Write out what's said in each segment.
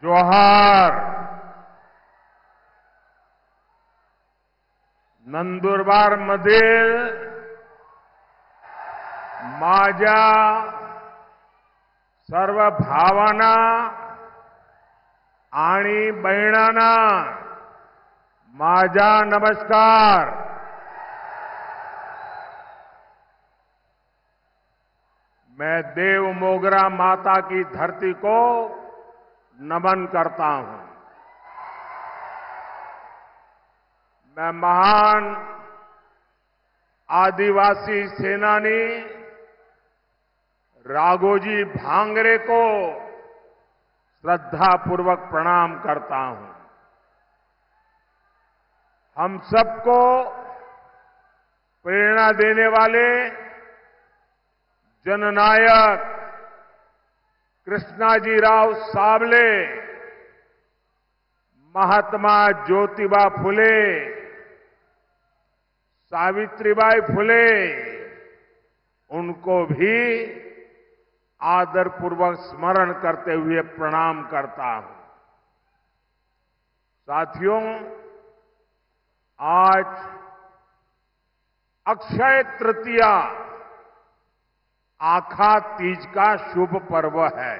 जोहार। नंदुरबार मधील माझ्या सर्व भावांना आणि बहिणांना माझा नमस्कार। मैं देव मोगरा माता की धरती को नमन करता हूं। मैं महान आदिवासी सेनानी राघोजी भांगरे को श्रद्धापूर्वक प्रणाम करता हूं। हम सबको प्रेरणा देने वाले जननायक कृष्णाजीराव सावले, महात्मा ज्योतिबा फुले, सावित्रीबाई फुले, उनको भी आदरपूर्वक स्मरण करते हुए प्रणाम करता हूं। साथियों, आज अक्षय तृतीया आखा तीज का शुभ पर्व है।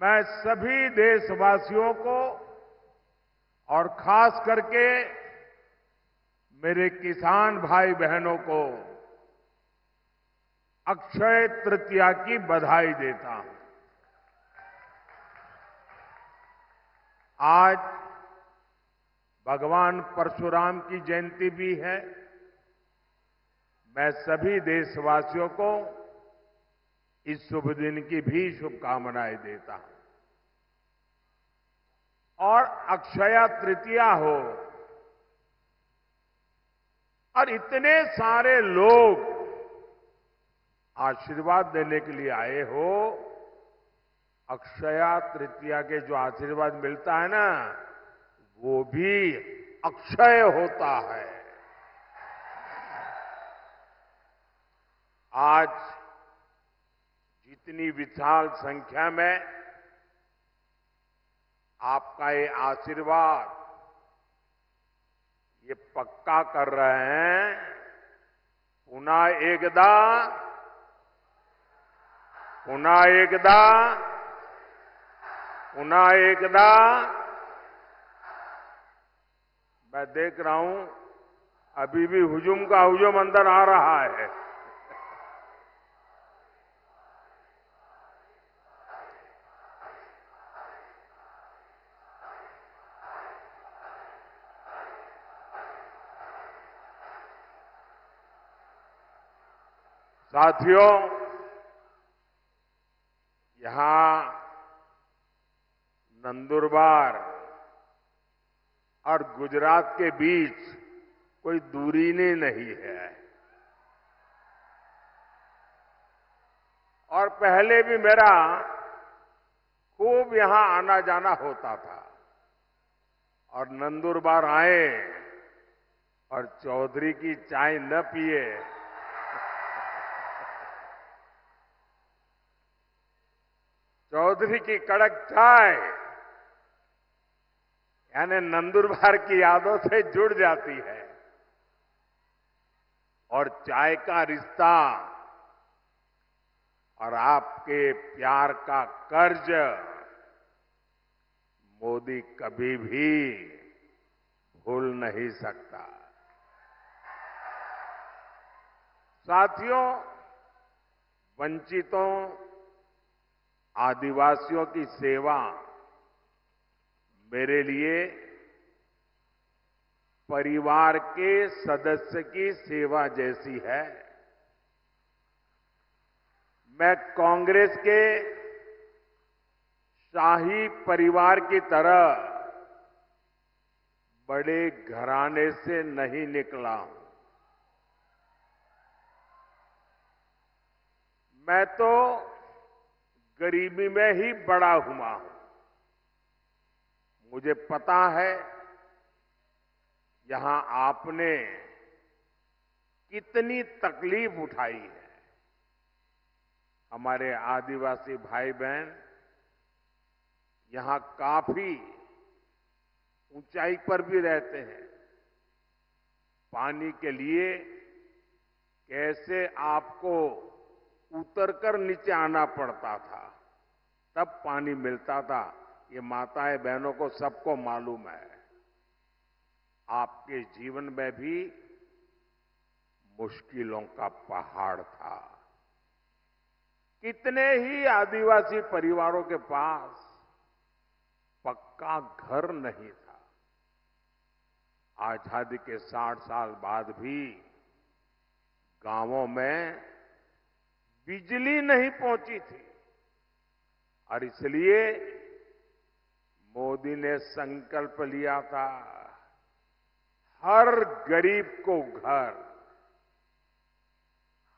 मैं सभी देशवासियों को और खास करके मेरे किसान भाई बहनों को अक्षय तृतीया की बधाई देता हूं। आज भगवान परशुराम की जयंती भी है। मैं सभी देशवासियों को इस शुभ दिन की भी शुभकामनाएं देता हूं। और अक्षय तृतीया हो और इतने सारे लोग आशीर्वाद देने के लिए आए हो। अक्षय तृतीया के जो आशीर्वाद मिलता है ना, वो भी अक्षय होता है। आज जितनी विशाल संख्या में आपका ये आशीर्वाद ये पक्का कर रहे हैं, पुनः एकदा पुनः एकदा पुनः एकदा। मैं देख रहा हूं अभी भी हुजूम का हुजूम अंदर आ रहा है। साथियों, यहां नंदुरबार और गुजरात के बीच कोई दूरी नहीं है। और पहले भी मेरा खूब यहां आना जाना होता था। और नंदुरबार आए और चौधरी की चाय न पिए चौधरी की कड़क चाय यानी नंदुरबार की यादों से जुड़ जाती है। और चाय का रिश्ता और आपके प्यार का कर्ज मोदी कभी भी भूल नहीं सकता। साथियों, वंचितों आदिवासियों की सेवा मेरे लिए परिवार के सदस्य की सेवा जैसी है। मैं कांग्रेस के शाही परिवार की तरह बड़े घराने से नहीं निकला हूं। मैं तो गरीबी में ही बड़ा हुआ हूं। मुझे पता है यहां आपने कितनी तकलीफ उठाई है। हमारे आदिवासी भाई बहन यहां काफी ऊंचाई पर भी रहते हैं। पानी के लिए कैसे आपको उतरकर नीचे आना पड़ता था, तब पानी मिलता था, ये माताएं बहनों को सबको मालूम है। आपके जीवन में भी मुश्किलों का पहाड़ था। कितने ही आदिवासी परिवारों के पास पक्का घर नहीं था। आजादी के 60 साल बाद भी गांवों में बिजली नहीं पहुंची थी और इसलिए मोदी ने संकल्प लिया था, हर गरीब को घर,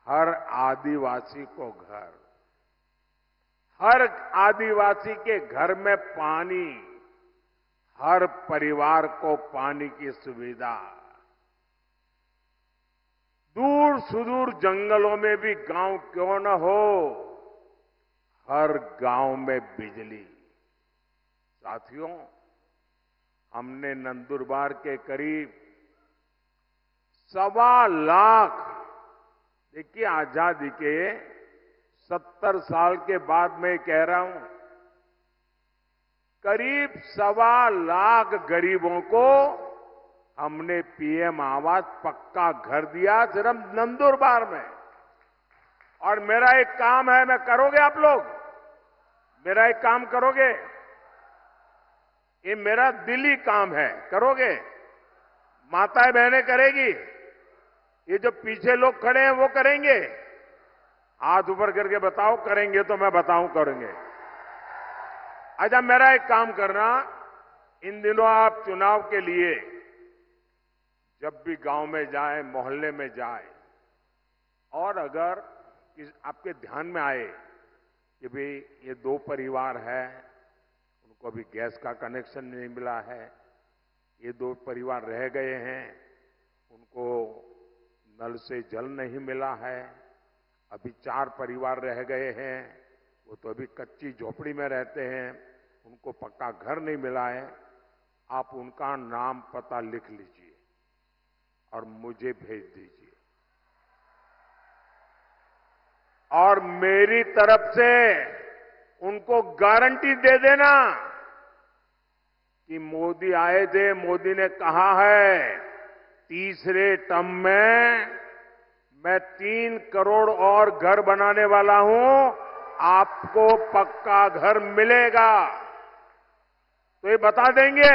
हर आदिवासी को घर, हर आदिवासी के घर में पानी, हर परिवार को पानी की सुविधा। दूर सुदूर जंगलों में भी गांव क्यों न हो, हर गांव में बिजली। साथियों, हमने नंदुरबार के करीब 1.25 लाख, देखिए आजादी के 70 साल के बाद मैं कह रहा हूं, करीब 1.25 लाख गरीबों को हमने पीएम आवास पक्का घर दिया सिर्फ नंदुरबार में। और मेरा एक काम है, मैं करोगे आप लोग? मेरा एक काम करोगे? ये मेरा दिली काम है, करोगे? माताएं बहनें करेगी? ये जो पीछे लोग खड़े हैं वो करेंगे? हाथ ऊपर करके बताओ, करेंगे तो मैं बताऊं करेंगे। अच्छा, मेरा एक काम करना, इन दिनों आप चुनाव के लिए जब भी गांव में जाए, मोहल्ले में जाए, और अगर आपके ध्यान में आए कि भाई ये 2 परिवार है, उनको अभी गैस का कनेक्शन नहीं मिला है, ये 2 परिवार रह गए हैं, उनको नल से जल नहीं मिला है, अभी 4 परिवार रह गए हैं, वो तो अभी कच्ची झोपड़ी में रहते हैं, उनको पक्का घर नहीं मिला है, आप उनका नाम पता लिख लीजिए और मुझे भेज दीजिए। और मेरी तरफ से उनको गारंटी दे देना कि मोदी आए थे, मोदी ने कहा है तीसरे टर्म में मैं 3 करोड़ और घर बनाने वाला हूं, आपको पक्का घर मिलेगा। तो ये बता देंगे,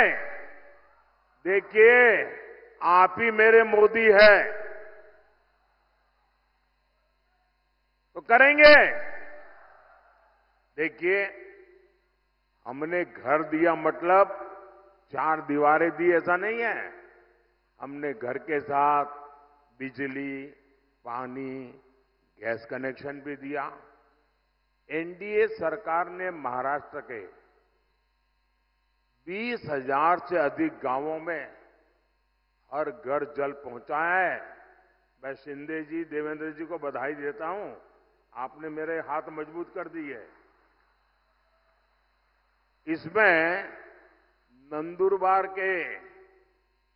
देखिए आप ही मेरे मोदी है, तो करेंगे। देखिए, हमने घर दिया मतलब 4 दीवारें दी ऐसा नहीं है। हमने घर के साथ बिजली, पानी, गैस कनेक्शन भी दिया। एनडीए सरकार ने महाराष्ट्र के 20,000 से अधिक गांवों में हर घर जल पहुंचाया है। मैं शिंदे जी, देवेंद्र जी को बधाई देता हूं, आपने मेरे हाथ मजबूत कर दिए। इसमें नंदुरबार के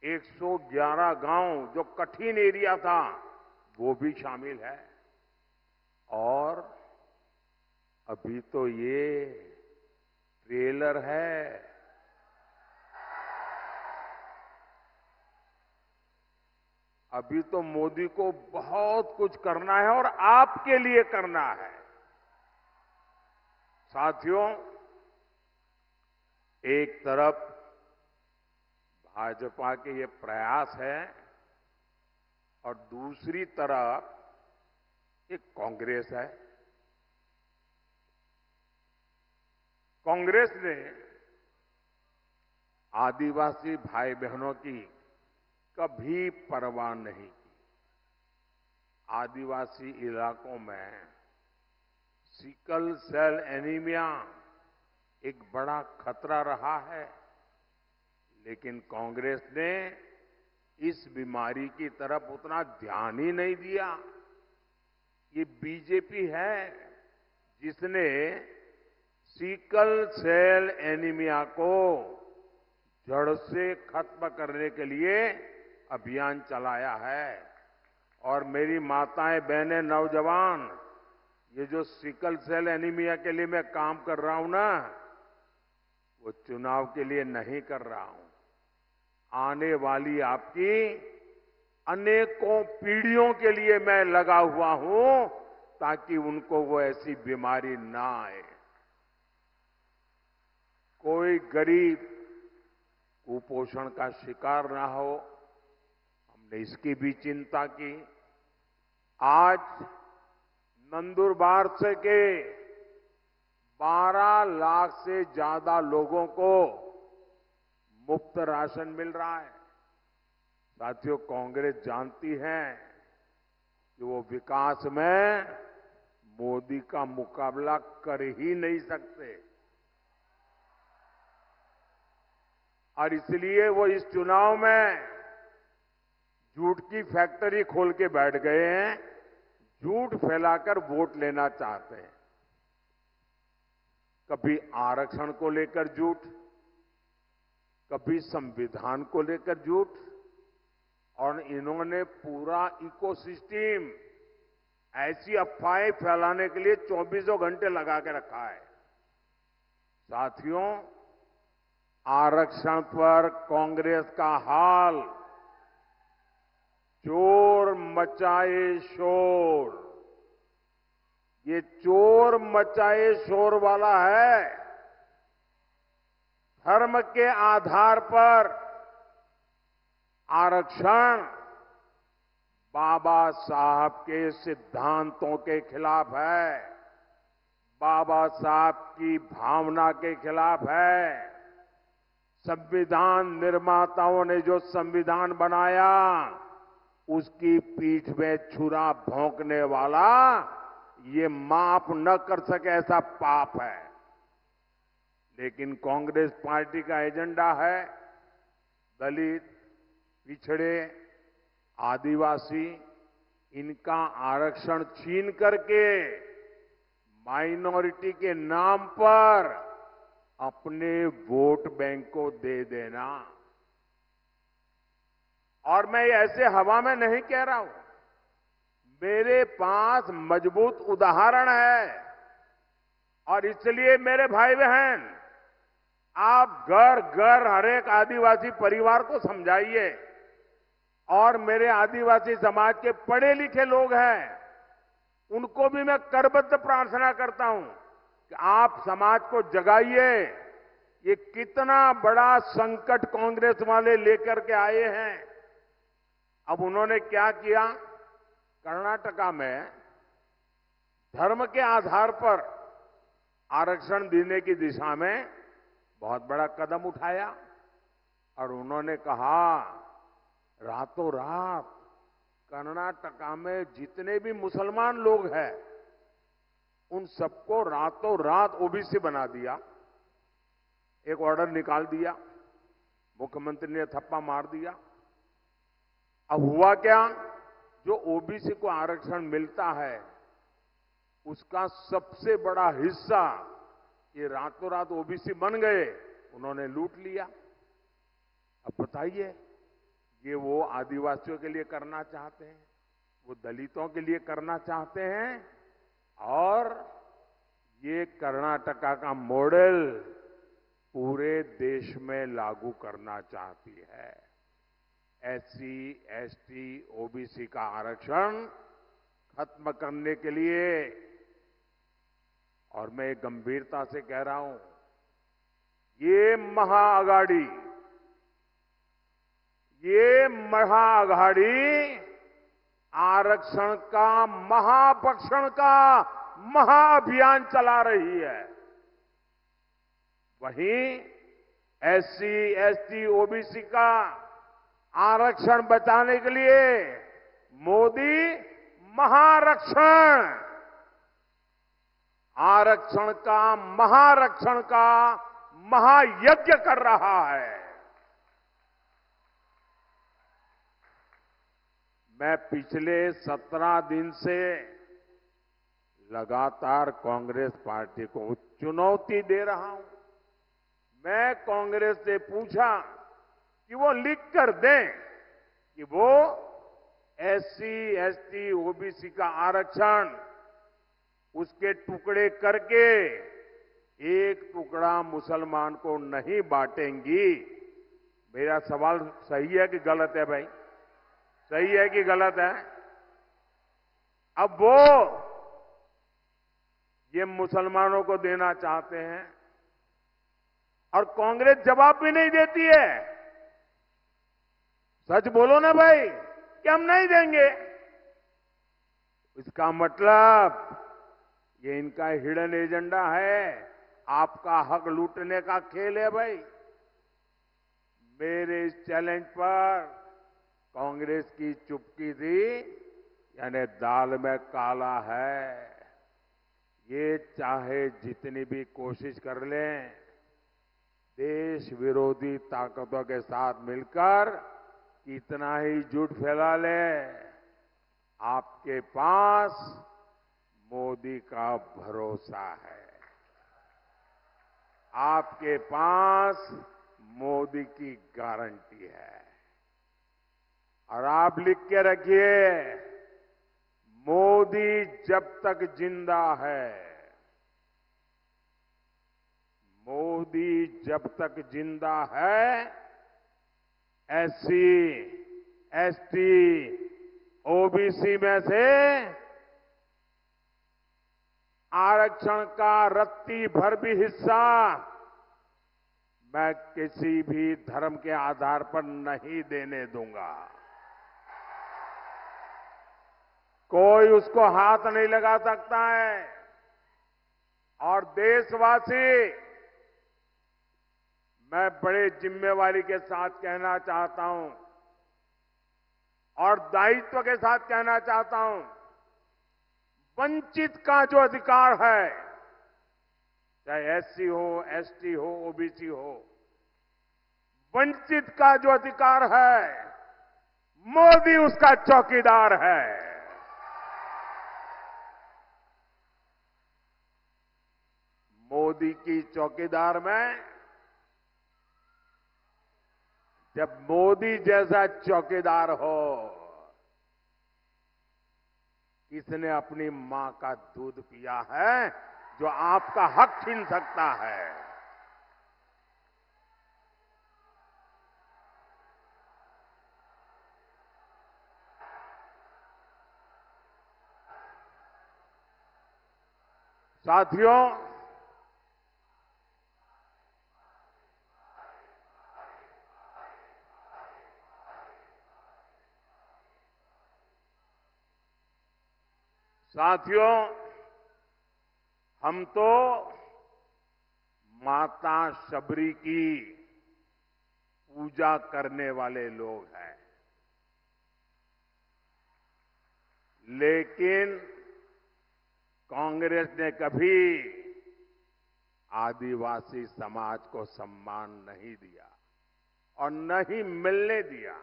111 गांव जो कठिन एरिया था वो भी शामिल है। और अभी तो ये ट्रेलर है, अभी तो मोदी को बहुत कुछ करना है और आपके लिए करना है। साथियों, एक तरफ भाजपा के ये प्रयास है और दूसरी तरफ एक कांग्रेस है। कांग्रेस ने आदिवासी भाई बहनों की कभी परवाह नहीं की। आदिवासी इलाकों में सिकल सेल एनीमिया एक बड़ा खतरा रहा है, लेकिन कांग्रेस ने इस बीमारी की तरफ उतना ध्यान ही नहीं दिया। ये बीजेपी है जिसने सीकल सेल एनीमिया को जड़ से खत्म करने के लिए अभियान चलाया है। और मेरी माताएं, बहनें, नौजवान, ये जो सिकल सेल एनीमिया के लिए मैं काम कर रहा हूं ना, वो चुनाव के लिए नहीं कर रहा हूं। आने वाली आपकी अनेकों पीढ़ियों के लिए मैं लगा हुआ हूं, ताकि उनको वो ऐसी बीमारी ना आए। कोई गरीब कुपोषण का शिकार ना हो, हमने इसकी भी चिंता की। आज नंदुरबार से के 12 लाख से ज्यादा लोगों को मुफ्त राशन मिल रहा है। साथियों, कांग्रेस जानती है कि वो विकास में मोदी का मुकाबला कर ही नहीं सकते, और इसलिए वो इस चुनाव में झूठ की फैक्ट्री खोल के बैठ गए हैं, झूठ फैलाकर वोट लेना चाहते हैं। कभी आरक्षण को लेकर झूठ, कभी संविधान को लेकर झूठ, और इन्होंने पूरा इकोसिस्टम ऐसी अफवाहें फैलाने के लिए 24 घंटे लगा के रखा है। साथियों, आरक्षण पर कांग्रेस का हाल चोर मचाए शोर, ये चोर मचाए शोर वाला है। धर्म के आधार पर आरक्षण बाबा साहब के सिद्धांतों के खिलाफ है, बाबा साहब की भावना के खिलाफ है। संविधान निर्माताओं ने जो संविधान बनाया, उसकी पीठ में छुरा भोंकने वाला ये माफ न कर सके ऐसा पाप है। लेकिन कांग्रेस पार्टी का एजेंडा है दलित, पिछड़े, आदिवासी, इनका आरक्षण छीन करके माइनॉरिटी के नाम पर अपने वोट बैंक को दे देना। और मैं ऐसे हवा में नहीं कह रहा हूं, मेरे पास मजबूत उदाहरण है। और इसलिए मेरे भाई बहन, आप घर घर हर एक आदिवासी परिवार को समझाइए, और मेरे आदिवासी समाज के पढ़े लिखे लोग हैं, उनको भी मैं करबद्ध प्रार्थना करता हूं कि आप समाज को जगाइए। ये कितना बड़ा संकट कांग्रेस वाले लेकर के आए हैं। अब उन्होंने क्या किया, कर्नाटका में धर्म के आधार पर आरक्षण देने की दिशा में बहुत बड़ा कदम उठाया, और उन्होंने कहा रातों रात कर्नाटका में जितने भी मुसलमान लोग हैं, उन सबको रातों रात ओबीसी बना दिया। एक ऑर्डर निकाल दिया, मुख्यमंत्री ने थप्पा मार दिया। अब हुआ क्या, जो ओबीसी को आरक्षण मिलता है, उसका सबसे बड़ा हिस्सा ये रातों रात ओबीसी बन गए, उन्होंने लूट लिया। अब बताइए, ये वो आदिवासियों के लिए करना चाहते हैं, वो दलितों के लिए करना चाहते हैं, और ये कर्नाटका का मॉडल पूरे देश में लागू करना चाहती है। एससी, एसटी, ओबीसी का आरक्षण खत्म करने के लिए। और मैं गंभीरता से कह रहा हूं, ये महाअघाड़ी आरक्षण का, महाभक्षण का महाअभियान चला रही है। वहीं एससी, एसटी, ओबीसी का आरक्षण बचाने के लिए मोदी महारक्षण, आरक्षण का, महारक्षण का महायज्ञ कर रहा है। मैं पिछले 17 दिन से लगातार कांग्रेस पार्टी को चुनौती दे रहा हूं। मैं कांग्रेस से पूछा कि वो लिख कर दें कि वो एससी, एसटी, ओबीसी का आरक्षण उसके टुकड़े करके एक टुकड़ा मुसलमान को नहीं बांटेंगी। मेरा सवाल सही है कि गलत है भाई? सही है कि गलत है? अब वो ये मुसलमानों को देना चाहते हैं और कांग्रेस जवाब भी नहीं देती है। सच बोलो ना भाई कि हम नहीं देंगे। इसका मतलब ये इनका हिडन एजेंडा है, आपका हक लूटने का खेल है भाई। मेरे इस चैलेंज पर कांग्रेस की चुप्पी थी, यानी दाल में काला है। ये चाहे जितनी भी कोशिश कर लें, देश विरोधी ताकतों के साथ मिलकर कितना ही झूठ फैला ले, आपके पास मोदी का भरोसा है। आपके पास मोदी की गारंटी है। और आप लिख के रखिए, मोदी जब तक जिंदा है, मोदी जब तक जिंदा है, एससी, एसटी, ओबीसी में से आरक्षण का रत्ती भर भी हिस्सा मैं किसी भी धर्म के आधार पर नहीं देने दूंगा। कोई उसको हाथ नहीं लगा सकता है। और देशवासी, मैं बड़े जिम्मेवारी के साथ कहना चाहता हूं और दायित्व के साथ कहना चाहता हूं, वंचित का जो अधिकार है, चाहे एससी हो, एसटी हो, ओबीसी हो, वंचित का जो अधिकार है, मोदी उसका चौकीदार है। मोदी की चौकीदार में जब मोदी जैसा चौकीदार हो, किसने अपनी मां का दूध पिया है जो आपका हक छीन सकता है? साथियों, साथियों, हम तो माता शबरी की पूजा करने वाले लोग हैं, लेकिन कांग्रेस ने कभी आदिवासी समाज को सम्मान नहीं दिया और नहीं मिलने दिया।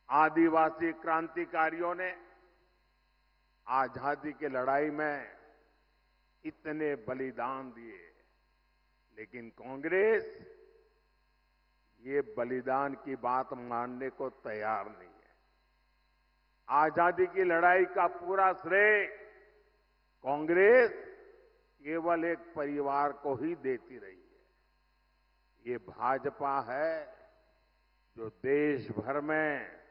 आदिवासी क्रांतिकारियों ने आजादी की लड़ाई में इतने बलिदान दिए, लेकिन कांग्रेस ये बलिदान की बात मानने को तैयार नहीं है। आजादी की लड़ाई का पूरा श्रेय कांग्रेस केवल एक परिवार को ही देती रही है। ये भाजपा है जो देश भर में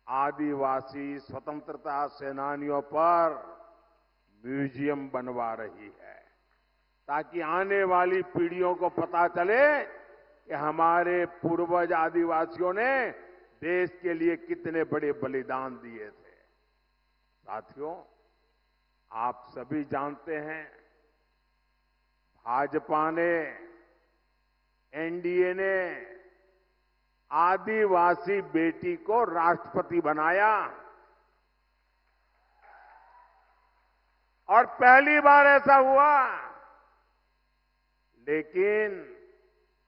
आदिवासी स्वतंत्रता सेनानियों पर म्यूजियम बनवा रही है, ताकि आने वाली पीढ़ियों को पता चले कि हमारे पूर्वज आदिवासियों ने देश के लिए कितने बड़े बलिदान दिए थे। साथियों, आप सभी जानते हैं, भाजपा ने, एनडीए ने आदिवासी बेटी को राष्ट्रपति बनाया और पहली बार ऐसा हुआ। लेकिन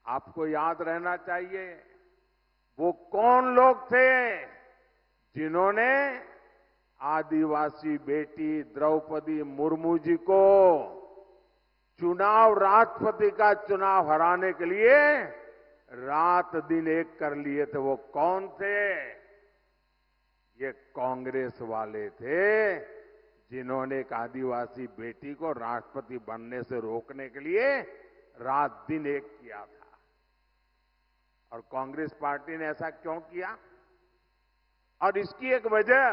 आपको याद रहना चाहिए, वो कौन लोग थे जिन्होंने आदिवासी बेटी द्रौपदी मुर्मू जी को चुनाव, राष्ट्रपति का चुनाव हराने के लिए रात दिन एक कर लिए थे। वो कौन थे? ये कांग्रेस वाले थे, जिन्होंने एक आदिवासी बेटी को राष्ट्रपति बनने से रोकने के लिए रात दिन एक किया था। और कांग्रेस पार्टी ने ऐसा क्यों किया? और इसकी एक वजह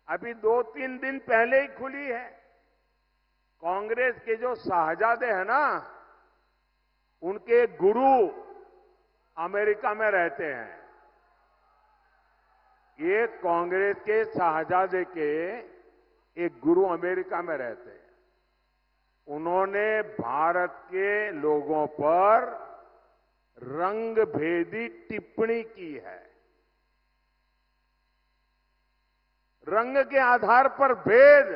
अभी 2-3 दिन पहले ही खुली है। कांग्रेस के जो शाहजादे हैं ना, उनके गुरु अमेरिका में रहते हैं। ये कांग्रेस के शाहजादे के एक गुरु अमेरिका में रहते हैं। उन्होंने भारत के लोगों पर रंग भेदी टिप्पणी की है। रंग के आधार पर भेद,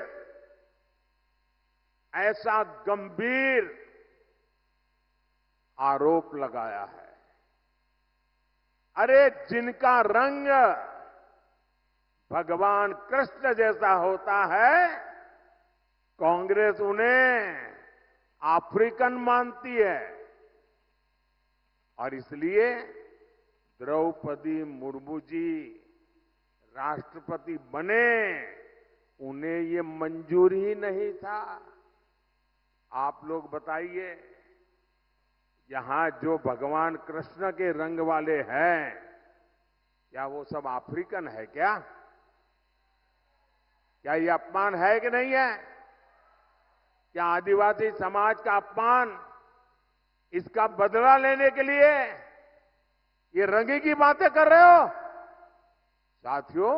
ऐसा गंभीर आरोप लगाया है। अरे जिनका रंग भगवान कृष्ण जैसा होता है, कांग्रेस उन्हें अफ्रीकन मानती है। और इसलिए द्रौपदी मुर्मू जी राष्ट्रपति बने, उन्हें ये मंजूर ही नहीं था। आप लोग बताइए, यहां जो भगवान कृष्ण के रंग वाले हैं, क्या वो सब अफ्रीकन है क्या? क्या ये अपमान है कि नहीं है? क्या आदिवासी समाज का अपमान, इसका बदला लेने के लिए ये रंगी की बातें कर रहे हो? साथियों,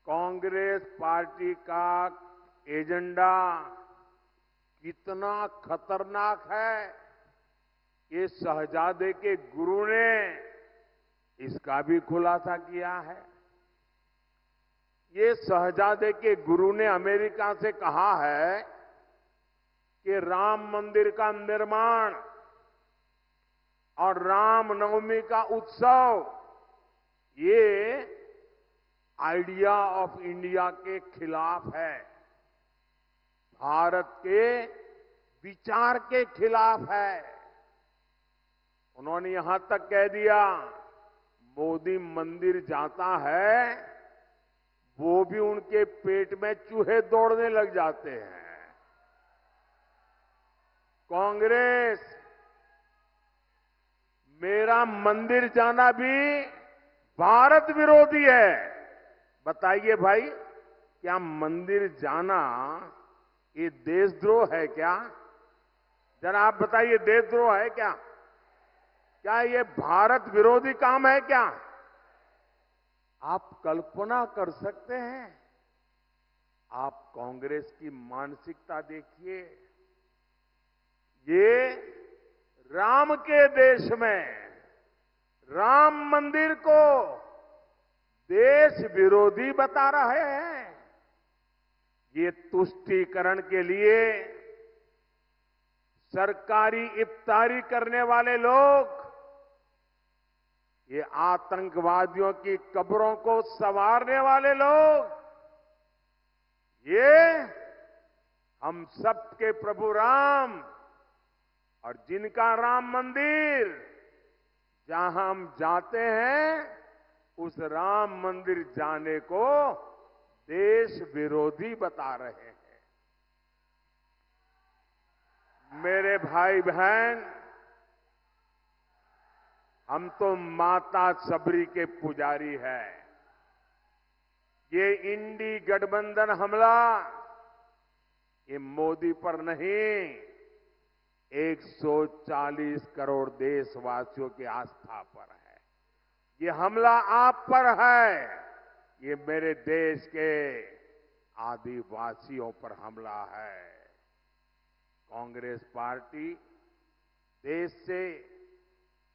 कांग्रेस पार्टी का एजेंडा कितना खतरनाक है, ये शहजादे के गुरु ने इसका भी खुलासा किया है। ये शहजादे के गुरु ने अमेरिका से कहा है कि राम मंदिर का निर्माण और रामनवमी का उत्सव ये आइडिया ऑफ इंडिया के खिलाफ है, भारत के विचार के खिलाफ है। उन्होंने यहां तक कह दिया, मोदी मंदिर जाता है, वो भी उनके पेट में चूहे दौड़ने लग जाते हैं। कांग्रेस, मेरा मंदिर जाना भी भारत विरोधी है। बताइए भाई, क्या मंदिर जाना ये देशद्रोह है क्या? जरा आप बताइए, देशद्रोह है क्या? क्या ये भारत विरोधी काम है क्या? आप कल्पना कर सकते हैं? आप कांग्रेस की मानसिकता देखिए। ये राम के देश में राम मंदिर को देश विरोधी बता रहे हैं। ये तुष्टीकरण के लिए सरकारी इफ्तारी करने वाले लोग, ये आतंकवादियों की कब्रों को संवारने वाले लोग, ये हम सबके प्रभु राम और जिनका राम मंदिर, जहां हम जाते हैं, उस राम मंदिर जाने को देश विरोधी बता रहे हैं। मेरे भाई बहन, हम तो माता सबरी के पुजारी हैं। ये इंडी गठबंधन हमला, ये मोदी पर नहीं, 140 करोड़ देशवासियों की आस्था पर है। ये हमला आप पर है, ये मेरे देश के आदिवासियों पर हमला है। कांग्रेस पार्टी देश से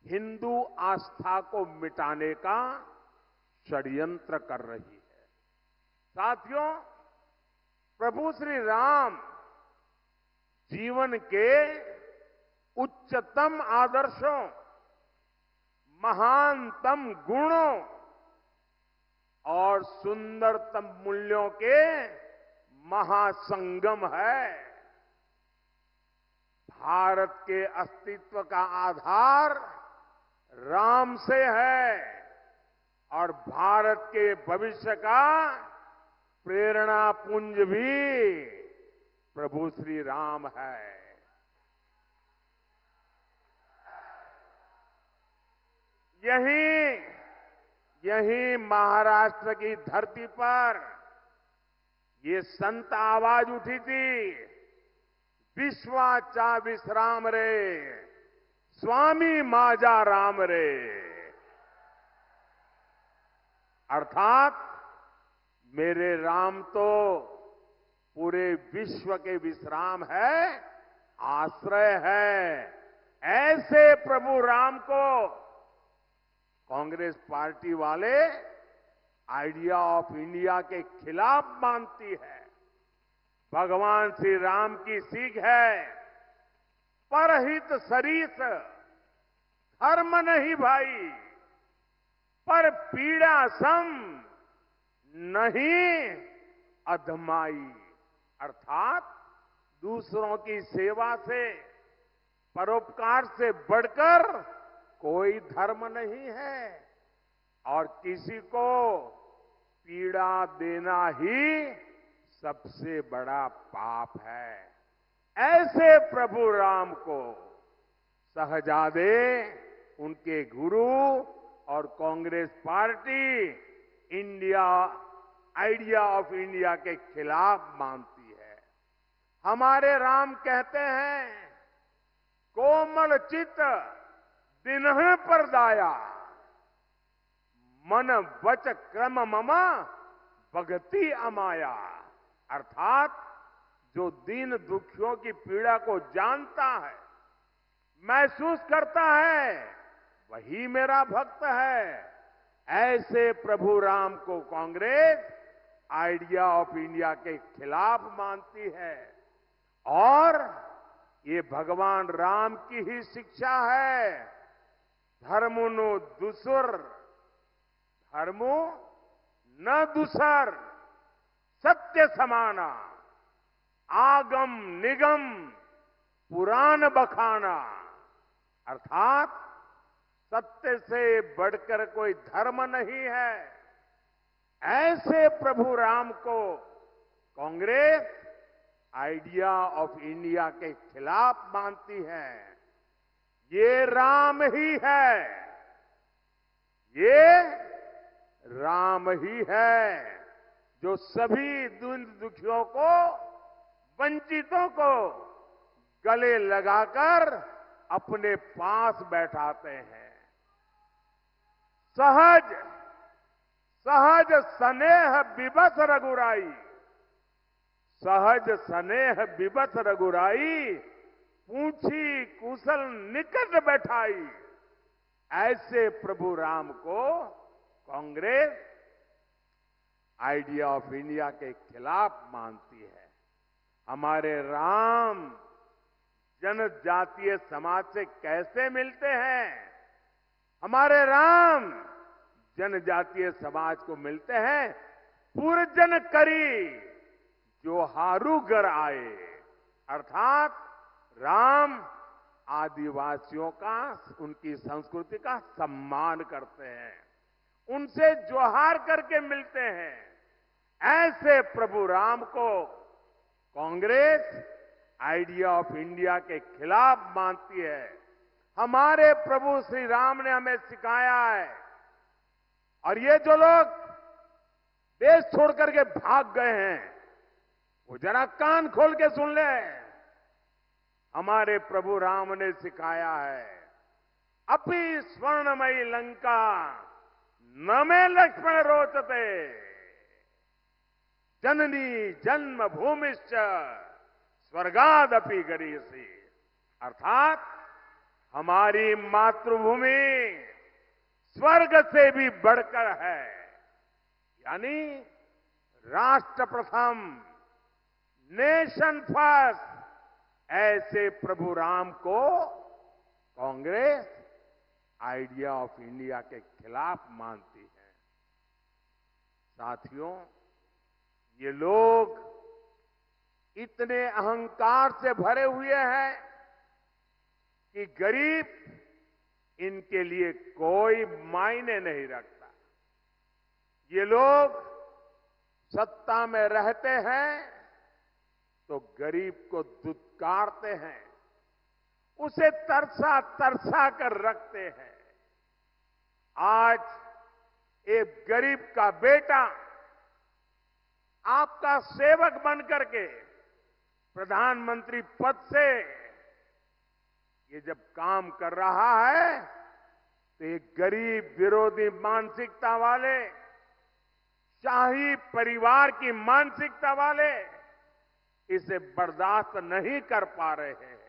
हिंदू आस्था को मिटाने का षड्यंत्र कर रही है। साथियों, प्रभु श्री राम जीवन के उच्चतम आदर्शों, महानतम गुणों और सुंदरतम मूल्यों के महासंगम है। भारत के अस्तित्व का आधार राम से है और भारत के भविष्य का प्रेरणा पुंज भी प्रभु श्री राम है। यही महाराष्ट्र की धरती पर ये संत आवाज उठी थी, विश्वाचा विश्राम रे, स्वामी माजा राम रे। अर्थात मेरे राम तो पूरे विश्व के विश्राम है, आश्रय है। ऐसे प्रभु राम को कांग्रेस पार्टी वाले आइडिया ऑफ इंडिया के खिलाफ मानती है। भगवान श्री राम की सीख है, परहित सरीस, धर्म नहीं भाई, पर पीड़ा सम नहीं अधमाई। अर्थात दूसरों की सेवा से, परोपकार से बढ़कर कोई धर्म नहीं है और किसी को पीड़ा देना ही सबसे बड़ा पाप है। ऐसे प्रभु राम को शहजादे, उनके गुरु और Congress party India idea of India के खिलाफ मानती है। हमारे राम कहते हैं, कोमल चित दिनह पर दाया, मन वच क्रम ममा भगति अमाया। अर्थात जो दीन दुखियों की पीड़ा को जानता है, महसूस करता है, वही मेरा भक्त है। ऐसे प्रभु राम को कांग्रेस आइडिया ऑफ इंडिया के खिलाफ मानती है और ये भगवान राम की ही शिक्षा है। धर्मुनु दुसुर, धर्मो न दुसर, सत्य समाना, आगम निगम पुराण बखाना। अर्थात सत्य से बढ़कर कोई धर्म नहीं है। ऐसे प्रभु राम को कांग्रेस आइडिया ऑफ इंडिया के खिलाफ मानती है। ये राम ही है, ये राम ही है जो सभी दीन दुखियों को, वंचितों को गले लगाकर अपने पास बैठाते हैं। सहज सहज स्नेह विवश रघुराई, सहज स्नेह विवश रघुराई, पूछी कुशल निकट बैठाई। ऐसे प्रभु राम को कांग्रेस आइडिया ऑफ इंडिया के खिलाफ मानती है। हमारे राम जनजातीय समाज से कैसे मिलते हैं? हमारे राम जनजातीय समाज को मिलते हैं, पूर्जन करी जो हारूगर आए। अर्थात राम आदिवासियों का, उनकी संस्कृति का सम्मान करते हैं, उनसे जोहार करके मिलते हैं। ऐसे प्रभु राम को कांग्रेस आइडिया ऑफ इंडिया के खिलाफ मानती है। हमारे प्रभु श्री राम ने हमें सिखाया है, और ये जो लोग देश छोड़ करके भाग गए हैं, वो जरा कान खोल के सुन ले। हमारे प्रभु राम ने सिखाया है, अपि स्वर्णमयी लंका न में लक्ष्मण रोचते, जननी जन्म भूमिश्च स्वर्गादपि गरीयसी। अर्थात हमारी मातृभूमि स्वर्ग से भी बढ़कर है। यानी राष्ट्र प्रथम, नेशन फर्स्ट। ऐसे प्रभु राम को कांग्रेस आइडिया ऑफ इंडिया के खिलाफ मानती है। साथियों, ये लोग इतने अहंकार से भरे हुए हैं कि गरीब इनके लिए कोई मायने नहीं रखता। ये लोग सत्ता में रहते हैं तो गरीब को दुत्कारते हैं, उसे तरसा तरसा कर रखते हैं। आज एक गरीब का बेटा आपका सेवक बनकर के प्रधानमंत्री पद से ये जब काम कर रहा है तो एक गरीब विरोधी मानसिकता वाले, शाही परिवार की मानसिकता वाले इसे बर्दाश्त नहीं कर पा रहे हैं।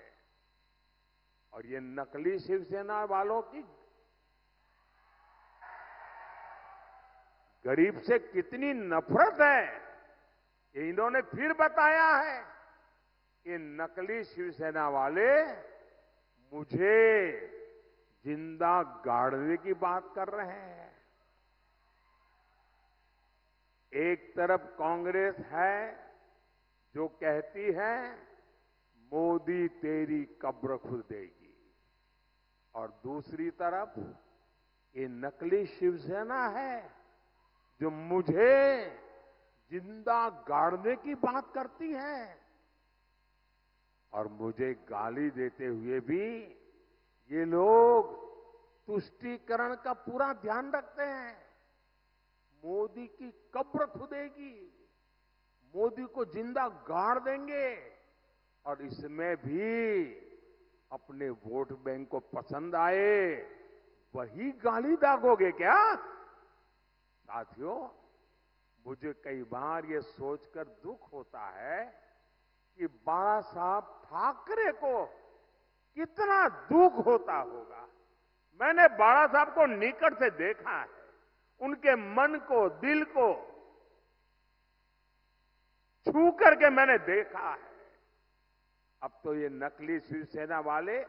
और ये नकली शिवसेना वालों की गरीब से कितनी नफरत है, ये इन्होंने फिर बताया है। ये नकली शिवसेना वाले मुझे जिंदा गाड़ने की बात कर रहे हैं। एक तरफ कांग्रेस है जो कहती है मोदी तेरी कब्र खुदेगी, और दूसरी तरफ ये नकली शिवसेना है जो मुझे जिंदा गाड़ने की बात करती है। और मुझे गाली देते हुए भी ये लोग तुष्टीकरण का पूरा ध्यान रखते हैं। मोदी की कब्र खुदेगी, मोदी को जिंदा गाड़ देंगे, और इसमें भी अपने वोट बैंक को पसंद आए वही गाली दागोगे क्या? साथियों, मुझे कई बार ये सोचकर दुख होता है कि बाला साहब ठाकरे को कितना दुख होता होगा। मैंने बाला साहब को निकट से देखा है, उनके मन को, दिल को छू करके मैंने देखा है। अब तो ये नकली शिवसेना वाले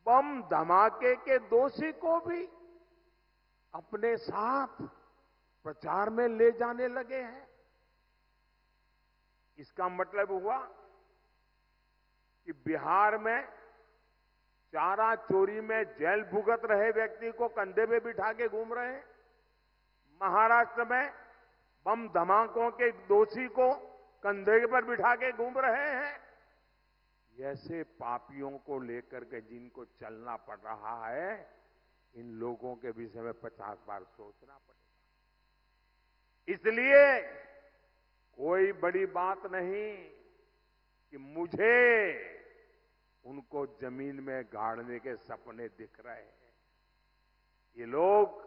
बम धमाके के दोषी को भी अपने साथ प्रचार में ले जाने लगे हैं। इसका मतलब हुआ कि बिहार में चारा चोरी में जेल भुगत रहे व्यक्ति को कंधे पे बिठा के घूम रहे हैं। महाराष्ट्र में बम धमाकों के दोषी को कंधे पर बिठा के घूम रहे हैं। ऐसे पापियों को लेकर के जिनको चलना पड़ रहा है, इन लोगों के विषय में 50 बार सोचना पड़ेगा। इसलिए कोई बड़ी बात नहीं कि मुझे उनको जमीन में गाड़ने के सपने दिख रहे हैं। ये लोग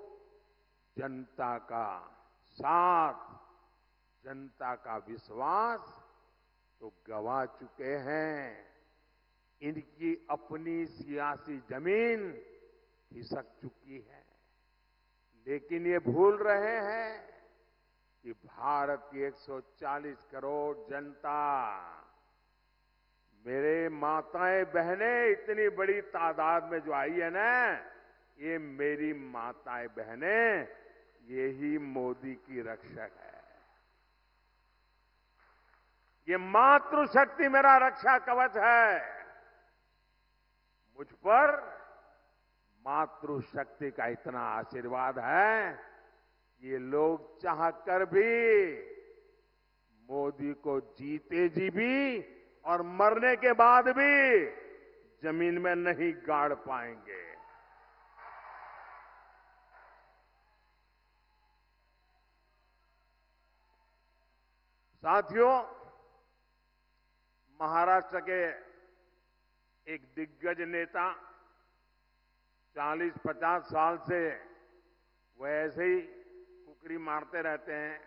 जनता का साथ, जनता का विश्वास तो गंवा चुके हैं। इनकी अपनी सियासी जमीन खिसक चुकी है। लेकिन ये भूल रहे हैं कि भारत की 140 करोड़ जनता, मेरे माताएं बहनें इतनी बड़ी तादाद में जो आई है ना, ये मेरी माताएं बहनें, यही मोदी की रक्षक है। ये मातृशक्ति मेरा रक्षा कवच है। मुझ पर मातृशक्ति का इतना आशीर्वाद है, ये लोग चाहकर भी मोदी को जीते जी भी और मरने के बाद भी जमीन में नहीं गाड़ पाएंगे। साथियों, महाराष्ट्र के एक दिग्गज नेता 40-50 साल से वो ऐसे ही कुकरी मारते रहते हैं।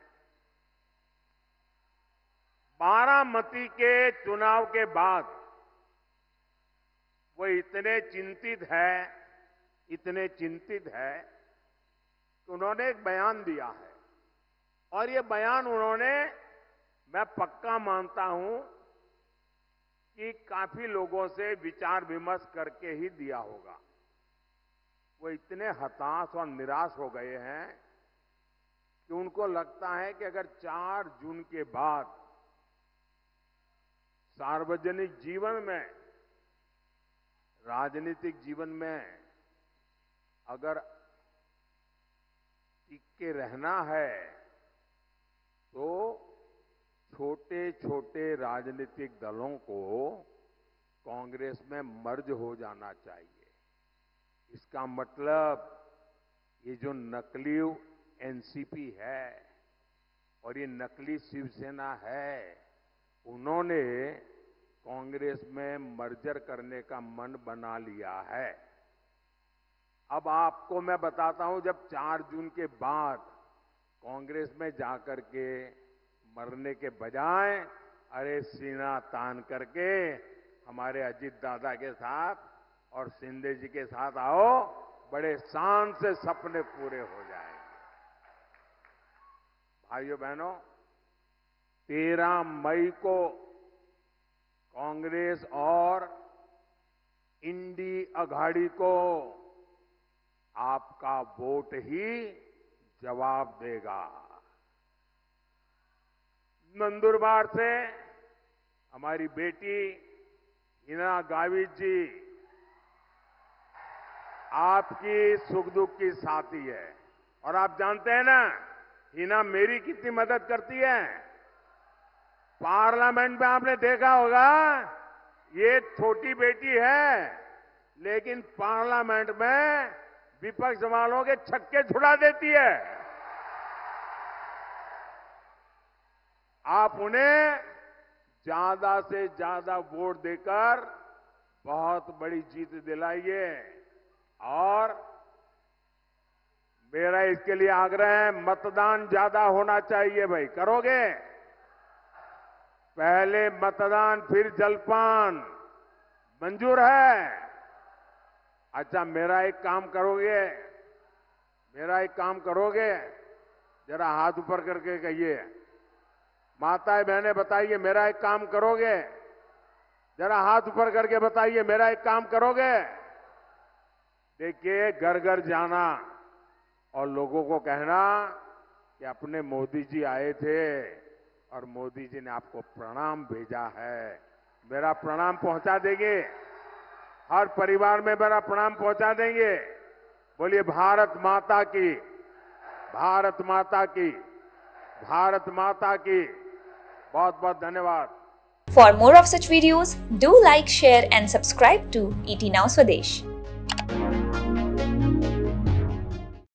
बारामती के चुनाव के बाद वो इतने चिंतित है कि उन्होंने एक बयान दिया है, और ये बयान उन्होंने, मैं पक्का मानता हूं कि काफी लोगों से विचार विमर्श करके ही दिया होगा। वो इतने हताश और निराश हो गए हैं कि उनको लगता है कि अगर 4 जून के बाद सार्वजनिक जीवन में, राजनीतिक जीवन में अगर टिक के रहना है तो छोटे छोटे राजनीतिक दलों को कांग्रेस में मर्ज हो जाना चाहिए। इसका मतलब ये जो नकली एनसीपी है और ये नकली शिवसेना है, उन्होंने कांग्रेस में मर्जर करने का मन बना लिया है। अब आपको मैं बताता हूं, जब 4 जून के बाद कांग्रेस में जाकर के मरने के बजाय अरे सीना तान करके हमारे अजीत दादा के साथ और शिंदे जी के साथ आओ, बड़े शान से सपने पूरे हो जाएंगे। भाइयों बहनों, 13 मई को कांग्रेस और इंडी अघाड़ी को आपका वोट ही जवाब देगा। नंदुरबार से हमारी बेटी हिना गावित जी आपकी सुख दुख की साथी है, और आप जानते हैं ना हिना मेरी कितनी मदद करती है। पार्लियामेंट में आपने देखा होगा, ये छोटी बेटी है लेकिन पार्लियामेंट में विपक्ष वालों के छक्के छुड़ा देती है। आप उन्हें ज्यादा से ज्यादा वोट देकर बहुत बड़ी जीत दिलाइए। और मेरा इसके लिए आग्रह है, मतदान ज्यादा होना चाहिए। भाई करोगे? पहले मतदान फिर जलपान, मंजूर है? अच्छा, मेरा एक काम करोगे? जरा हाथ ऊपर करके कहिए। माताएं बहनें बताइए, मेरा एक काम करोगे? जरा हाथ ऊपर करके बताइए, मेरा एक काम करोगे? देखिए, घर घर जाना और लोगों को कहना कि अपने मोदी जी आए थे और मोदी जी ने आपको प्रणाम भेजा है। मेरा प्रणाम पहुंचा देंगे? हर परिवार में मेरा प्रणाम पहुंचा देंगे? बोलिए भारत माता की, भारत माता की, भारत माता की। बहुत बहुत धन्यवाद। For more of such videos, do like, share and subscribe to ET Now Swadesh.